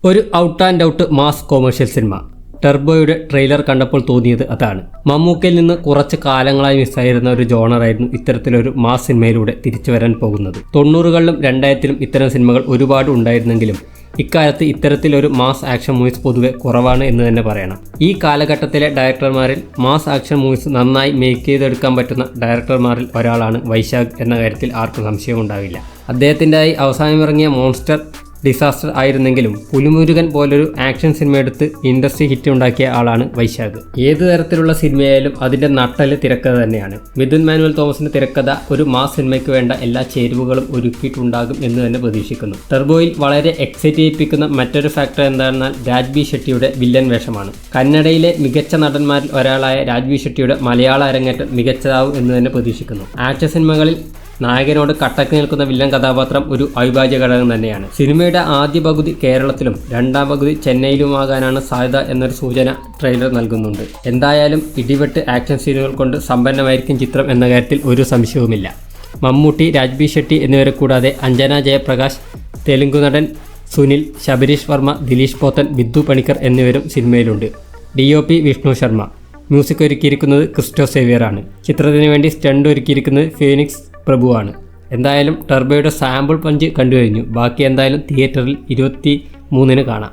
ഒരു out and out mass commercial cinema. ടർബോയുടെ trailer കണ്ടപ്പോൾ തോന്നിയത് അതാണ്. മമ്മൂക്കയിൽ നിന്ന് കുറച്ച് കാലങ്ങളായി മിസ്സായിരുന്ന ഒരു ജോണറായിരുന്നു ഇത്തരത്തിലൊരു മാസ് സിനിമയിലൂടെ തിരിച്ചു വരാൻ പോകുന്നത്. 90കളിലും 2000ലും ഇത്തരം സിനിമകൾ ഒരുപാട് ഉണ്ടായിരുന്നെങ്കിലും ഇക്കാലത്ത് ഇത്തരത്തിലൊരു മാസ് ആക്ഷൻ മൂവീസ് പൊതുവെ കുറവാണ് എന്ന് തന്നെ പറയണം. ഈ കാലഘട്ടത്തിലെ ഡയറക്ടർമാരിൽ മാസ് ആക്ഷൻ മൂവീസ് നന്നായി മേക്ക് ചെയ്തെടുക്കാൻ പറ്റുന്ന ഡയറക്ടർമാരിൽ ഒരാളാണ് വൈശാഖ് എന്ന കാര്യത്തിൽ ആർക്കും സംശയമുണ്ടാവില്ല. അദ്ദേഹത്തിൻ്റെതായി അവസാനമിറങ്ങിയ മോൺസ്റ്റർ ഡിസാസ്റ്റർ ആയിരുന്നെങ്കിലും പുലിമുരുകൻ പോലൊരു ആക്ഷൻ സിനിമ എടുത്ത് ഇൻഡസ്ട്രി ഹിറ്റ് ഉണ്ടാക്കിയ ആളാണ് വൈശാഖ്. ഏത് തരത്തിലുള്ള സിനിമയായാലും അതിൻ്റെ നട്ടല് തിരക്കഥ തന്നെയാണ്. മിഥുൻ മാനുവൽ തോമസിൻ്റെ തിരക്കഥ ഒരു മാസ് സിനിമയ്ക്ക് വേണ്ട എല്ലാ ചേരുവകളും ഒരുക്കിയിട്ടുണ്ടാകും എന്ന് തന്നെ പ്രതീക്ഷിക്കുന്നു. ടർബോയിൽ വളരെ എക്സൈറ്റ് ചെയ്യിപ്പിക്കുന്ന മറ്റൊരു ഫാക്ടർ എന്താണെന്നാൽ രാജ്ബി ഷെട്ടിയുടെ വില്ലൻ വേഷമാണ്. കന്നഡയിലെ മികച്ച നടന്മാരിൽ ഒരാളായ രാജ്ബി ഷെട്ടിയുടെ മലയാള അരങ്ങേറ്റം മികച്ചതാവും എന്ന് തന്നെ പ്രതീക്ഷിക്കുന്നു. ആക്ഷൻ സിനിമകളിൽ നായകനോട് കട്ടക്ക് നിൽക്കുന്ന വില്ലൻ കഥാപാത്രം ഒരു അവിഭാജ്യ ഘടകം തന്നെയാണ്. സിനിമയുടെ ആദ്യ പകുതി കേരളത്തിലും രണ്ടാം പകുതി ചെന്നൈയിലുമാകാനാണ് സാധ്യത എന്നൊരു സൂചന ട്രെയിലർ നൽകുന്നുണ്ട്. എന്തായാലും ഇടിവെട്ട് ആക്ഷൻ സീനുകൾ കൊണ്ട് സമ്പന്നമായിരിക്കും ചിത്രം എന്ന കാര്യത്തിൽ ഒരു സംശയവുമില്ല. മമ്മൂട്ടി, രാജ്ബി ഷെട്ടി എന്നിവരെ കൂടാതെ അഞ്ജന ജയപ്രകാശ്, തെലുങ്ക് നടൻ സുനിൽ, ശബരീഷ് വർമ്മ, ദിലീഷ് പോത്തൻ, ബിദ്ദു പണിക്കർ എന്നിവരും സിനിമയിലുണ്ട്. DOP വിഷ്ണു ശർമ്മ. മ്യൂസിക് ഒരുക്കിയിരിക്കുന്നത് ക്രിസ്റ്റോ സേവിയറാണ്. ചിത്രത്തിന് വേണ്ടി സ്റ്റണ്ട് ഒരുക്കിയിരിക്കുന്നത് ഫീനിക്സ് പ്രഭുവാണ്. എന്തായാലും ടർബോയുടെ സാമ്പിൾ പഞ്ച് കണ്ടുകഴിഞ്ഞു. ബാക്കി എന്തായാലും തിയേറ്ററിൽ 23-ന് കാണാം.